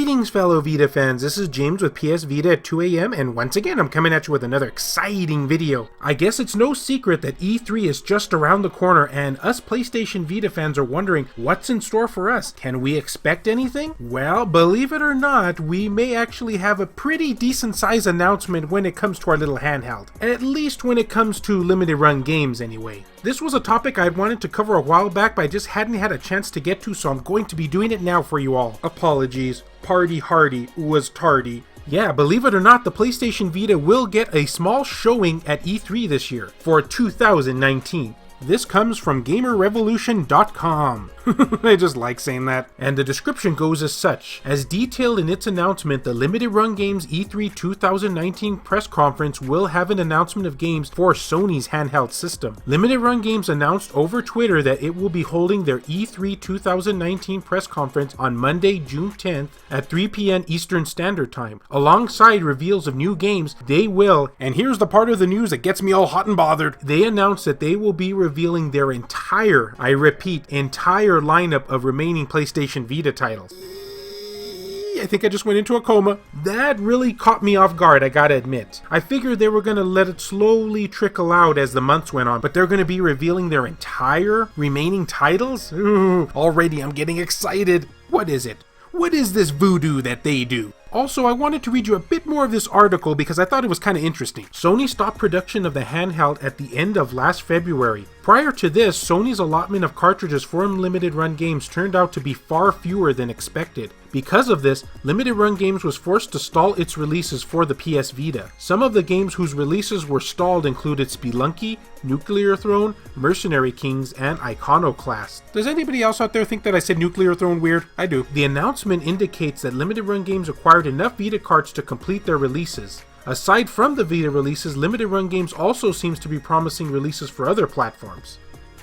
Greetings fellow Vita fans, this is James with PS Vita at 2 AM and once again I'm coming at you with another exciting video. I guess it's no secret that E3 is just around the corner and us PlayStation Vita fans are wondering what's in store for us. Can we expect anything? Well, believe it or not, we may actually have a pretty decent size announcement when it comes to our little handheld. At least when it comes to limited run games anyway. This was a topic I'd wanted to cover a while back but I just hadn't had a chance to get to, so I'm going to be doing it now for you all. Apologies. Party hardy was tardy. Yeah, believe it or not, the PlayStation Vita will get a small showing at E3 this year for 2019. This comes from GamerRevolution.com. I just like saying that. And the description goes as such. As detailed in its announcement, the Limited Run Games E3 2019 press conference will have an announcement of games for Sony's handheld system. Limited Run Games announced over Twitter that it will be holding their E3 2019 press conference on Monday, June 10th at 3 p.m. Eastern Standard Time. Alongside reveals of new games, they will, and here's the part of the news that gets me all hot and bothered, they announced that they will be revealing their entire, I repeat, entire lineup of remaining PlayStation Vita titles. I think I just went into a coma. That really caught me off guard, I gotta admit. I figured they were gonna let it slowly trickle out as the months went on, but they're gonna be revealing their entire remaining titles? Ooh, already I'm getting excited. What is it? What is this voodoo that they do? Also, I wanted to read you a bit more of this article because I thought it was kind of interesting. Sony stopped production of the handheld at the end of last February. Prior to this, Sony's allotment of cartridges for limited run games turned out to be far fewer than expected. Because of this, Limited Run Games was forced to stall its releases for the PS Vita. Some of the games whose releases were stalled included Spelunky, Nuclear Throne, Mercenary Kings, and Iconoclast. Does anybody else out there think that I said Nuclear Throne weird? I do. The announcement indicates that Limited Run Games acquired enough Vita carts to complete their releases. Aside from the Vita releases, Limited Run Games also seems to be promising releases for other platforms.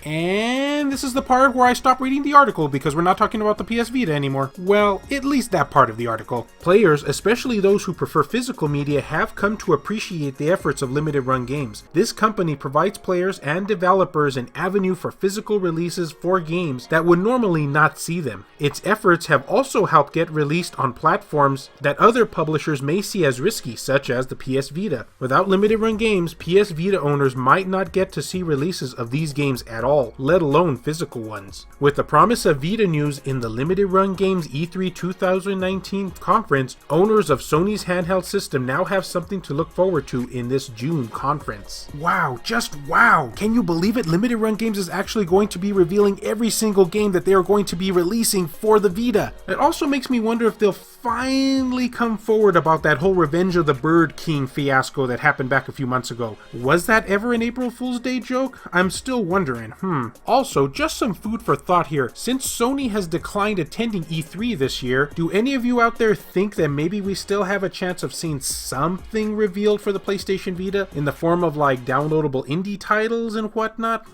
And this is the part where I stop reading the article because we're not talking about the PS Vita anymore. Well, at least that part of the article. Players, especially those who prefer physical media, have come to appreciate the efforts of Limited Run Games. This company provides players and developers an avenue for physical releases for games that would normally not see them. Its efforts have also helped get released on platforms that other publishers may see as risky, such as the PS Vita. Without Limited Run Games, PS Vita owners might not get to see releases of these games at all, let alone physical ones. With the promise of Vita news in the Limited Run Games E3 2019 conference, owners of Sony's handheld system now have something to look forward to in this June conference. Wow, just wow! Can you believe it? Limited Run Games is actually going to be revealing every single game that they are going to be releasing for the Vita. It also makes me wonder if they'll finally come forward about that whole Revenge of the Bird King fiasco that happened back a few months ago. Was that ever an April Fool's Day joke? I'm still wondering. Also, just some food for thought here. Since Sony has declined attending E3 this year, do any of you out there think that maybe we still have a chance of seeing something revealed for the PlayStation Vita in the form of like downloadable indie titles and whatnot?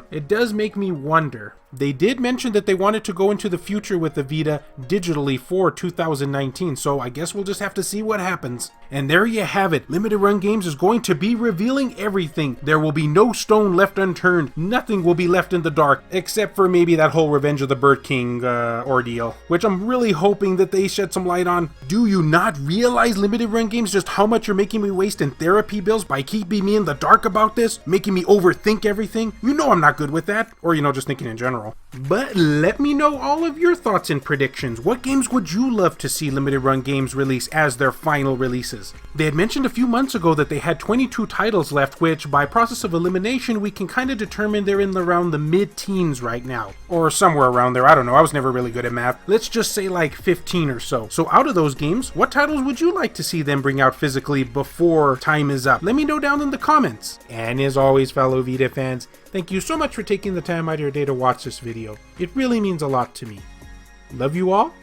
It does make me wonder. They did mention that they wanted to go into the future with the Vita digitally for 2019, so I guess we'll just have to see what happens. And there you have it. Limited Run Games is going to be revealing everything. There will be no stone left unturned. Nothing will be left in the dark, except for maybe that whole Revenge of the Bird King ordeal, which I'm really hoping that they shed some light on. Do you not realize, Limited Run Games, just how much you're making me waste in therapy bills by keeping me in the dark about this? Making me overthink everything? You know I'm not good with that. Or, just thinking in general. But let me know all of your thoughts and predictions. What games would you love to see Limited Run Games release as their final releases? They had mentioned a few months ago that they had 22 titles left, which by process of elimination we can kind of determine they're in around the mid-teens right now. Or somewhere around there, I don't know, I was never really good at math. Let's just say like 15 or so. So out of those games, what titles would you like to see them bring out physically before time is up? Let me know down in the comments. And as always, fellow Vita fans, thank you so much for taking the time out of your day to watch this video. It really means a lot to me. Love you all,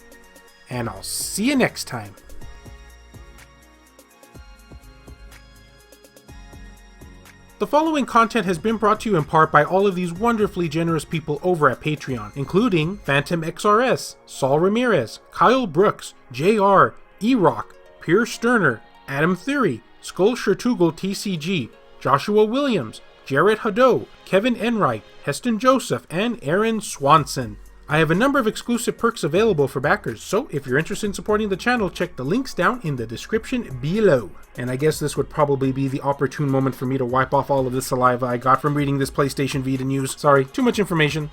and I'll see you next time. The following content has been brought to you in part by all of these wonderfully generous people over at Patreon, including Phantom XRS, Saul Ramirez, Kyle Brooks, JR, E-Rock, Pierce Sterner, Adam Theory, Skull Shertugal TCG, Joshua Williams, Jarrett Haddo, Kevin Enright, Heston Joseph, and Aaron Swanson. I have a number of exclusive perks available for backers, so if you're interested in supporting the channel, check the links down in the description below. And I guess this would probably be the opportune moment for me to wipe off all of the saliva I got from reading this PlayStation Vita news. Sorry, too much information.